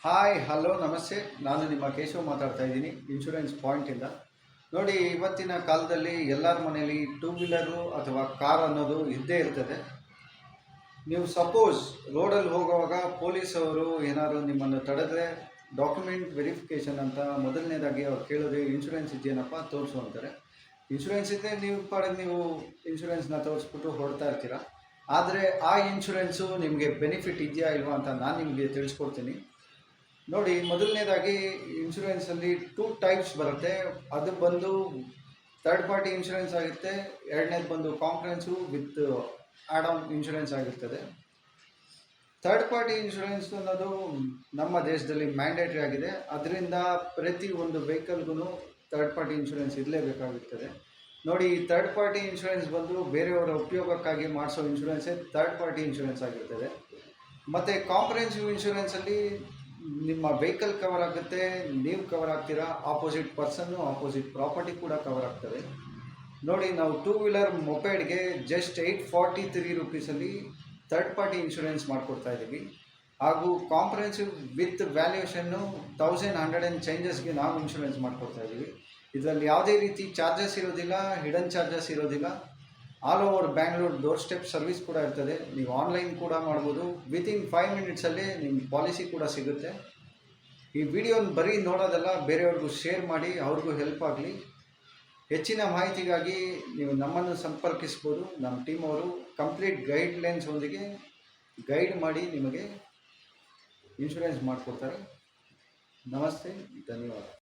Hi hello ನಮಸ್ತೆ. ನಾನು ನಿಮ್ಮ ಕೇಶವ್ ಮಾತಾಡ್ತಾ ಇದ್ದೀನಿ ಇನ್ಶೂರೆನ್ಸ್ ಪಾಯಿಂಟಿಂದ. ನೋಡಿ, ಇವತ್ತಿನ ಕಾಲದಲ್ಲಿ ಎಲ್ಲರ ಮನೆಯಲ್ಲಿ ಟೂ ವೀಲರು ಅಥವಾ ಕಾರ್ ಅನ್ನೋದು ಇದ್ದೇ ಇರ್ತದೆ. ನೀವು ಸಪೋಸ್ ರೋಡಲ್ಲಿ ಹೋಗುವಾಗ ಪೊಲೀಸವರು ಏನಾದರೂ ನಿಮ್ಮನ್ನು ತಡೆದ್ರೆ ಡಾಕ್ಯುಮೆಂಟ್ ವೆರಿಫಿಕೇಷನ್ ಅಂತ ಮೊದಲನೇದಾಗಿ ಅವ್ರು ಕೇಳೋದು ಇನ್ಶೂರೆನ್ಸ್ ಇದೆಯೇನಪ್ಪ ತೋರಿಸು ಅಂತಾರೆ. ಇನ್ಶೂರೆನ್ಸ್ ಇದ್ದರೆ ನೀವು ಪಾಡಿಗೆ ನೀವು ಇನ್ಶೂರೆನ್ಸ್ನ ತೋರಿಸ್ಬಿಟ್ಟು ಹೊರಡ್ತಾ ಇರ್ತೀರ. ಆದರೆ ಆ ಇನ್ಶೂರೆನ್ಸು ನಿಮಗೆ ಬೆನಿಫಿಟ್ ಇದೆಯಾ ಇಲ್ವಾ ಅಂತ ನಾನು ನಿಮಗೆ ತಿಳಿಸ್ಕೊಡ್ತೀನಿ. ನೋಡಿ, ಮೊದಲನೇದಾಗಿ ಇನ್ಶೂರೆನ್ಸಲ್ಲಿ ಟೂ ಟೈಪ್ಸ್ ಬರುತ್ತೆ. ಅದು ಬಂದು ಥರ್ಡ್ ಪಾರ್ಟಿ ಇನ್ಶೂರೆನ್ಸ್ ಆಗಿರುತ್ತೆ. ಎರಡನೇದು ಬಂದು comprehensive with add on insurance ಆಗಿರ್ತದೆ. ಥರ್ಡ್ ಪಾರ್ಟಿ ಇನ್ಶೂರೆನ್ಸ್ ಅನ್ನೋದು ನಮ್ಮ ದೇಶದಲ್ಲಿ ಮ್ಯಾಂಡೇಟ್ರಿ ಆಗಿದೆ. ಅದರಿಂದ ಪ್ರತಿ ಒಂದು ವೆಹಿಕಲ್ಗೂ ಥರ್ಡ್ ಪಾರ್ಟಿ ಇನ್ಶೂರೆನ್ಸ್ ಇರಲೇಬೇಕಾಗುತ್ತದೆ. ನೋಡಿ, ಈ ಥರ್ಡ್ ಪಾರ್ಟಿ ಇನ್ಶೂರೆನ್ಸ್ ಬಂದು ಬೇರೆಯವರ ಉಪಯೋಗಕ್ಕಾಗಿ ಮಾಡಿಸೋ ಇನ್ಶೂರೆನ್ಸೇ ಥರ್ಡ್ ಪಾರ್ಟಿ ಇನ್ಶೂರೆನ್ಸ್ ಆಗಿರ್ತದೆ. ಮತ್ತು ಕಾಂಪ್ರಹೆನ್ಸಿವ್ ಇನ್ಶೂರೆನ್ಸಲ್ಲಿ ನಿಮ್ಮ ವೆಹಿಕಲ್ ಕವರ್ ಆಗುತ್ತೆ, ನೀವು ಕವರ್ ಆಗ್ತೀರಾ, ಆಪೋಸಿಟ್ ಪರ್ಸನ್ನು ಆಪೋಸಿಟ್ ಪ್ರಾಪರ್ಟಿ ಕೂಡ ಕವರ್ ಆಗ್ತದೆ. ನೋಡಿ, ನಾವು ಟೂ ವೀಲರ್ ಮೊಪೇಡ್ಗೆ ಜಸ್ಟ್ 843 ರುಪೀಸಲ್ಲಿ ಥರ್ಡ್ ಪಾರ್ಟಿ ಇನ್ಶೂರೆನ್ಸ್ ಮಾಡಿಕೊಡ್ತಾ ಇದ್ದೀವಿ. ಹಾಗೂ ಕಾಂಪ್ರಹೆನ್ಸಿವ್ ವಿತ್ ವ್ಯಾಲ್ಯೂಷನ್ನು 1100 ಆ್ಯಂಡ್ ಚೇಂಜಸ್ಗೆ ನಾವು ಇನ್ಶೂರೆನ್ಸ್ ಮಾಡಿಕೊಡ್ತಾ ಇದ್ದೀವಿ. ಇದರಲ್ಲಿ ಯಾವುದೇ ರೀತಿ ಚಾರ್ಜಸ್ ಇರೋದಿಲ್ಲ, ಹಿಡನ್ ಚಾರ್ಜಸ್ ಇರೋದಿಲ್ಲ. All over Bangalore doorstep service ಕೂಡ ಇರ್ತದೆ. ನೀವು ಆನ್ಲೈನ್ ಕೂಡ ಮಾಡ್ಬೋದು. ವಿತಿನ್ 5 ಮಿನಿಟ್ಸಲ್ಲೇ ನಿಮ್ಮ ಪಾಲಿಸಿ ಕೂಡ ಸಿಗುತ್ತೆ. ಈ ವಿಡಿಯೋನ ಬರೀ ನೋಡೋದಲ್ಲ, ಬೇರೆಯವ್ರಿಗೂ ಶೇರ್ ಮಾಡಿ, ಅವ್ರಿಗೂ ಹೆಲ್ಪ್ ಆಗಲಿ. ಹೆಚ್ಚಿನ ಮಾಹಿತಿಗಾಗಿ ನೀವು ನಮ್ಮನ್ನು ಸಂಪರ್ಕಿಸ್ಬೋದು. ನಮ್ಮ ಟೀಮ್ ಅವರು ಕಂಪ್ಲೀಟ್ ಗೈಡ್ಲೈನ್ಸ್ ಒಂದಿಗೆ ಗೈಡ್ ಮಾಡಿ ನಿಮಗೆ ಇನ್ಶೂರೆನ್ಸ್ ಮಾಡಿಕೊಡ್ತಾರೆ. ನಮಸ್ತೆ, ಧನ್ಯವಾದ.